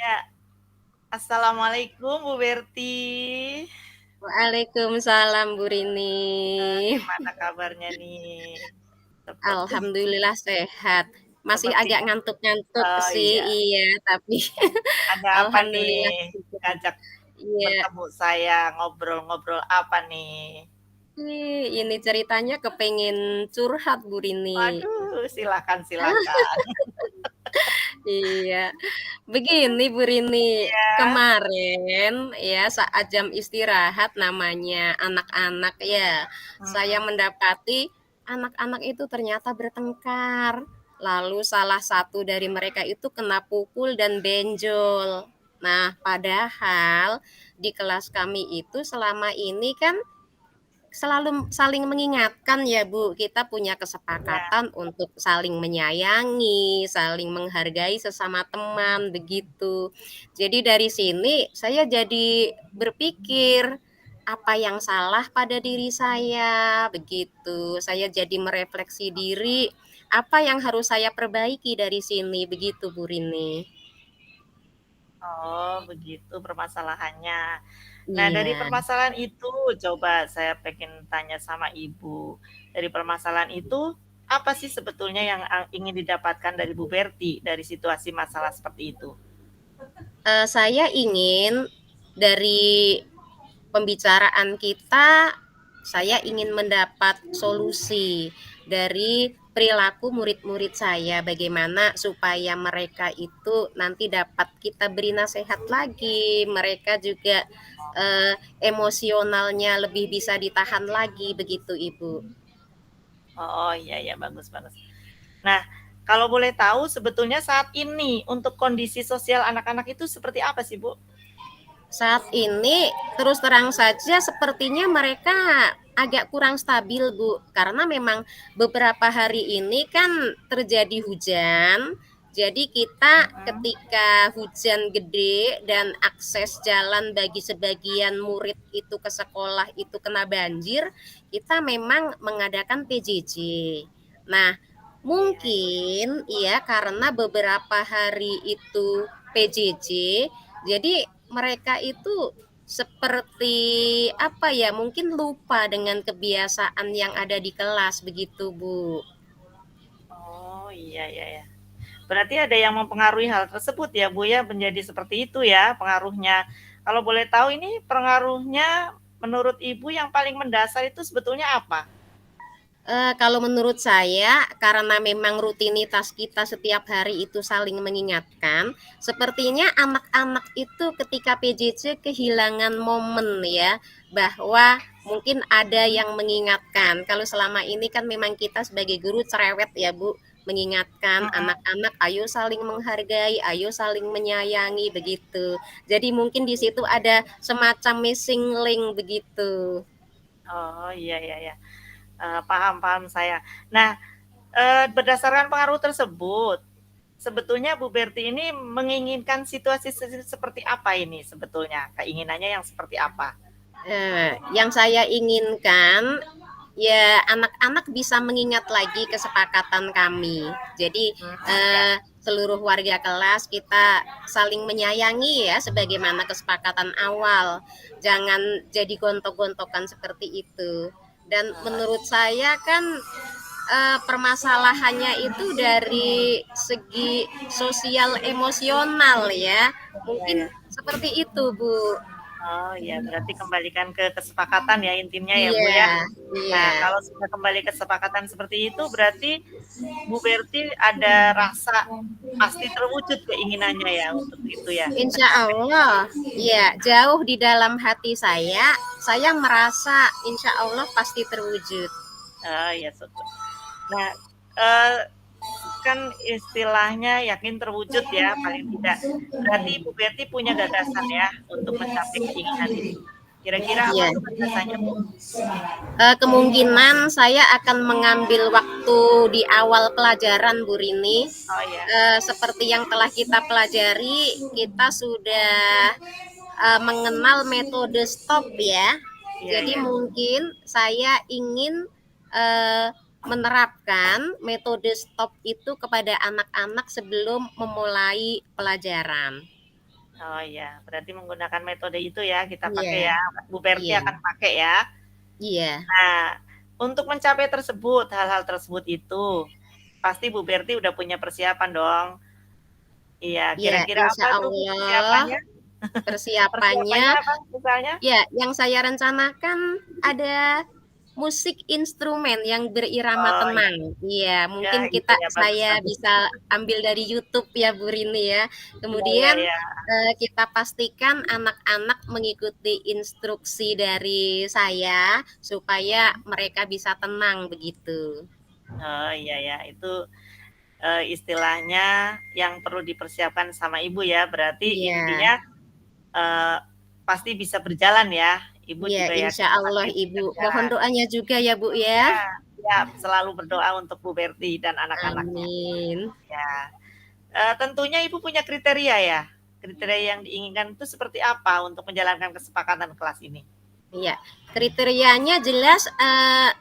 Ya, assalamualaikum Bu Berti. Waalaikumsalam Bu Rini. Gimana kabarnya nih? Seperti Alhamdulillah sehat. Masih seperti agak ngantuk-ngantuk oh sih, iya, iya, tapi ada apa nih? alhamdulillah juga. Ngajak Iya, bertemu saya ngobrol-ngobrol apa nih? ini ceritanya kepengen curhat Bu Rini. Waduh, silakan silakan. Iya, begini Bu Rini, Ya. kemarin ya saat jam istirahat namanya anak-anak ya, saya Mm-mm. mendapati anak-anak itu ternyata bertengkar. Lalu salah satu dari mereka itu kena pukul dan benjol. Nah, padahal di kelas kami itu selama ini kan selalu saling mengingatkan ya Bu, kita punya Ya. kesepakatan untuk saling menyayangi, saling menghargai sesama teman begitu. Jadi dari sini saya jadi berpikir apa yang salah pada diri saya begitu. Saya jadi merefleksi diri, apa yang harus saya perbaiki dari sini begitu Bu Rini. Oh, begitu permasalahannya. Nah, dari Iya. permasalahan itu coba saya pengen tanya sama Ibu. Dari permasalahan itu, apa sih sebetulnya yang ingin didapatkan dari Bu Berti dari situasi masalah seperti itu? Saya ingin dari pembicaraan kita, saya ingin mendapat solusi dari perilaku murid-murid saya, bagaimana supaya mereka itu nanti dapat kita beri nasihat lagi, mereka juga emosionalnya lebih bisa ditahan lagi, begitu Ibu. Oh, iya ya, bagus bagus. Nah, kalau boleh tahu sebetulnya saat ini untuk kondisi sosial anak-anak itu seperti apa sih, Bu? Saat ini terus terang saja sepertinya mereka agak kurang stabil Bu, karena memang beberapa hari ini kan terjadi hujan. Jadi kita Mm-mm. ketika hujan gede dan akses jalan bagi sebagian murid itu ke sekolah itu kena banjir, kita memang mengadakan PJJ. Nah, Iya, iya. mungkin ya karena beberapa hari itu PJJ, jadi mereka itu seperti apa ya, mungkin lupa dengan kebiasaan yang ada di kelas begitu, Bu. Oh, iya iya ya. Berarti ada yang mempengaruhi hal tersebut ya, Bu, ya, menjadi seperti itu ya pengaruhnya. Kalau boleh tahu ini pengaruhnya menurut Ibu yang paling mendasar itu sebetulnya apa? Kalau menurut saya, karena memang rutinitas kita setiap hari itu saling mengingatkan, sepertinya anak-anak itu ketika PJJ kehilangan momen ya, bahwa mungkin ada yang mengingatkan. Kalau selama ini kan memang kita sebagai guru cerewet ya Bu, mengingatkan Mhm. anak-anak, ayo saling menghargai, ayo saling menyayangi begitu. Jadi mungkin di situ ada semacam missing link begitu. Oh, iya iya ya. Paham paham saya. Nah, berdasarkan pengaruh tersebut, sebetulnya Bu Berti ini menginginkan situasi seperti apa ini sebetulnya? Keinginannya yang seperti apa? Yang saya inginkan ya anak-anak bisa mengingat lagi kesepakatan kami. Jadi Ya. seluruh warga kelas kita saling menyayangi ya sebagaimana kesepakatan awal. Jangan jadi gontok-gontokan seperti itu. Dan menurut saya kan permasalahannya itu dari segi sosial emosional ya. Iya Mungkin ya. seperti itu, Bu. Oh ya, berarti kembalikan ke kesepakatan ya intinya ya Bu ya. Iya, Nah, iya. kalau sudah kembali ke kesepakatan seperti itu, berarti Bu Berti ada rasa pasti terwujud keinginannya ya untuk itu ya. Insya Allah, ya jauh di dalam hati saya merasa insya Allah pasti terwujud. Oh ya, syukur. Nah, eh, kan istilahnya yakin terwujud ya paling tidak. Berarti Bu Berti punya gagasan ya untuk mencapai keinginan itu. Kira-kira apa Ya, tuh gagasannya Bu? kemungkinan saya akan mengambil waktu di awal pelajaran, Bu Rini. Oh ya, Seperti yang telah kita pelajari, kita sudah mengenal metode stop ya. iya Jadi ya. mungkin saya ingin menerapkan metode stop itu kepada anak-anak sebelum memulai pelajaran. Oh iya, berarti menggunakan metode itu ya kita pakai Iya, ya, Bu Berti iya, akan pakai ya. iya, Nah, untuk mencapai tersebut, hal-hal tersebut itu, pasti Bu Berti udah punya persiapan dong. Iya, iya, kira-kira insya apa tuh Bu Allah persiapannya? persiapannya, Persiapannya apa misalnya? ya, yang saya rencanakan ada musik instrumen yang berirama Oh iya, tenang. Iya, ya mungkin itu kita ya, bagus saya bagus. bisa ambil dari YouTube ya Bu Rini ya. Iya iya Kemudian iya. kita pastikan anak-anak mengikuti instruksi dari saya supaya mereka bisa tenang begitu. Oh iya ya, itu istilahnya yang perlu dipersiapkan sama ibu ya. Berarti Iya, intinya eh, pasti bisa berjalan ya. Ibu iya, juga insya yakin pasti Allah bisa Ibu. Mohon berjalan. doanya juga ya Bu ya. Ya, ya selalu berdoa untuk Bu Berti dan anak-anaknya. Amin. Ya, tentunya ibu punya kriteria ya. Kriteria yang diinginkan itu seperti apa untuk menjalankan kesepakatan kelas ini? Iya, kriterianya jelas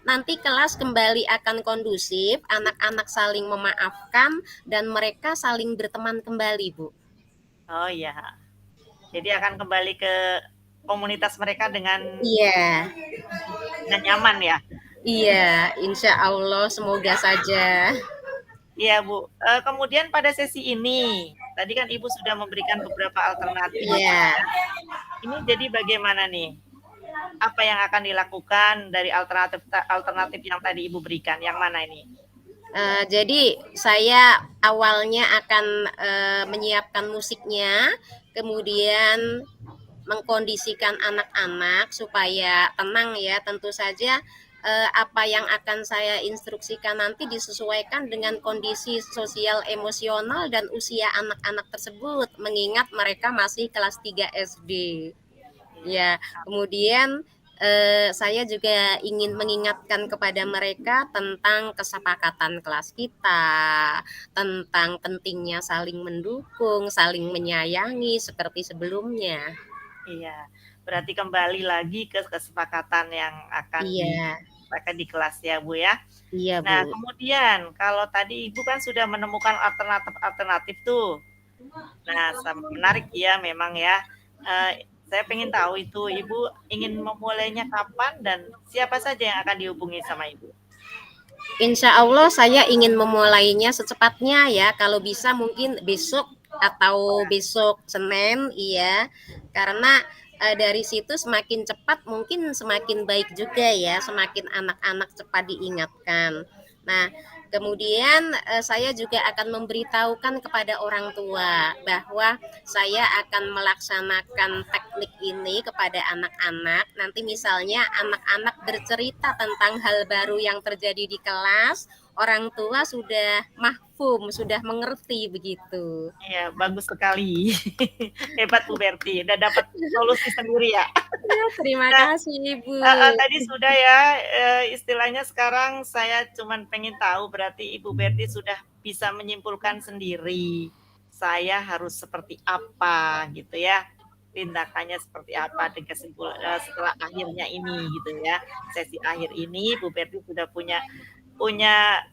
nanti kelas kembali akan kondusif, anak-anak saling memaafkan dan mereka saling berteman kembali, Bu. Oh iya, jadi akan kembali ke komunitas mereka Iya, dengan nyaman ya. iya, insya Allah semoga saja. Iya Bu. Kemudian pada sesi ini, tadi kan Ibu sudah memberikan beberapa alternatif gitu Iya, ya. Ini jadi bagaimana nih? Apa yang akan dilakukan dari alternatif alternatif yang tadi Ibu berikan? Yang mana ini? jadi saya awalnya akan menyiapkan musiknya, kemudian mengkondisikan anak-anak supaya tenang ya. Tentu saja apa yang akan saya instruksikan nanti disesuaikan dengan kondisi sosial emosional dan usia anak-anak tersebut mengingat mereka masih kelas 3 SD. Ya, kemudian saya juga ingin mengingatkan kepada mereka tentang kesepakatan kelas kita, tentang pentingnya saling mendukung, saling menyayangi seperti sebelumnya. Iya, berarti kembali lagi ke kesepakatan yang akan Iya, disampaikan di kelas ya Bu ya. iya Nah, Bu. kemudian kalau tadi Ibu kan sudah menemukan alternatif-alternatif tuh. Nah, menarik ya memang ya. Saya pengen tahu itu Ibu ingin memulainya kapan dan siapa saja yang akan dihubungi sama Ibu? Insya Allah saya ingin memulainya secepatnya ya. Kalau bisa mungkin besok atau besok Senin, iya. Karena dari situ semakin cepat mungkin semakin baik juga ya, semakin anak-anak cepat diingatkan. Nah, kemudian saya juga akan memberitahukan kepada orang tua bahwa saya akan melaksanakan teknik ini kepada anak-anak. Nanti misalnya anak-anak bercerita tentang hal baru yang terjadi di kelas, orang tua sudah mahfum, sudah mengerti begitu. Iya, bagus sekali. Hebat Bu Berti, udah dapat solusi sendiri ya. Ya, terima Nah, kasih Ibu. tadi sudah ya, istilahnya sekarang saya cuman pengen tahu berarti Ibu Berti sudah bisa menyimpulkan sendiri, saya harus seperti apa gitu ya, tindakannya seperti apa di setelah akhirnya ini gitu ya, sesi akhir ini Bu Berti sudah punya punya,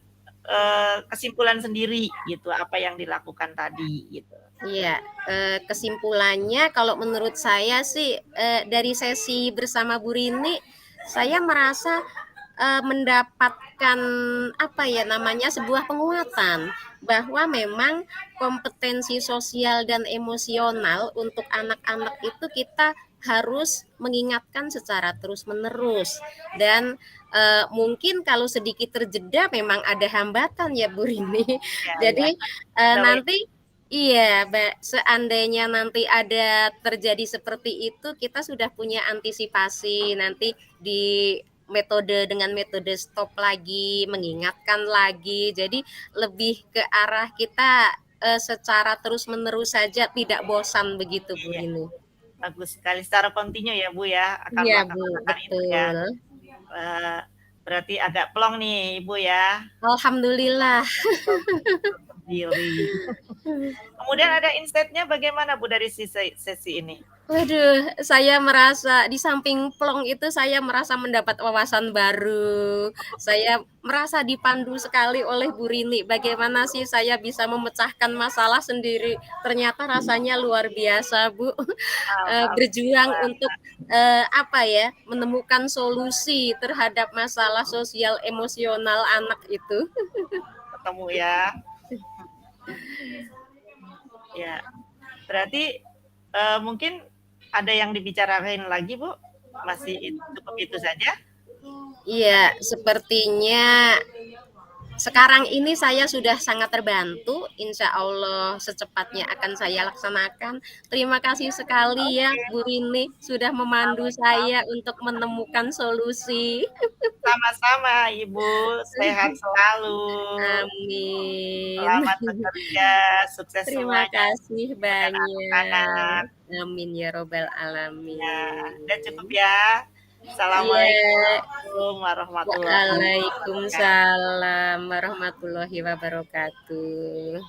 kesimpulan sendiri gitu, apa yang dilakukan tadi gitu. Iya, kesimpulannya kalau menurut saya sih dari sesi bersama Bu Rini, saya merasa mendapatkan apa ya namanya sebuah penguatan bahwa memang kompetensi sosial dan emosional untuk anak-anak itu kita harus mengingatkan secara terus-menerus dan mungkin kalau sedikit terjeda memang ada hambatan ya Bu Rini. Ya ya, Jadi pegawai nanti iya, seandainya nanti ada terjadi seperti itu, kita sudah punya antisipasi nanti di metode dengan metode stop lagi, mengingatkan lagi. Jadi lebih ke arah kita secara terus-menerus saja tidak bosan begitu Bu iya. Rini. Bagus sekali secara kontinu ya Bu ya, akan Iya Bu, melaksanakan itu ya. betul. Eee, Berarti agak plong nih Ibu ya, Alhamdulillah. sendiri. Kemudian ada insight-nya bagaimana Bu dari sesi sesi ini? Waduh, saya merasa di samping plong itu saya merasa mendapat wawasan baru. Saya merasa dipandu sekali oleh Bu Rini. Bagaimana sih saya bisa memecahkan masalah sendiri? Ternyata rasanya luar biasa, Bu. Berjuang Alhamdulillah, untuk apa ya, menemukan solusi terhadap masalah sosial emosional anak itu. ketemu ya. Ya, berarti mungkin ada yang dibicarain lagi, Bu? Masih cukup itu saja? Iya, sepertinya sekarang ini saya sudah sangat terbantu, insya Allah secepatnya akan saya laksanakan. Terima kasih sekali ya Oke, Bu Rini sudah memandu sama-sama. saya untuk menemukan solusi. Sama-sama, Ibu. Sehat selalu. Amin. Selamat bekerja, sukses Terima semuanya kasih dengan anak-anak. banyak. Amin ya robbal Ya, alamin. udah cukup ya. Iya, Assalamualaikum warahmatullahi wabarakatuh. waalaikumsalam warahmatullahi wabarakatuh.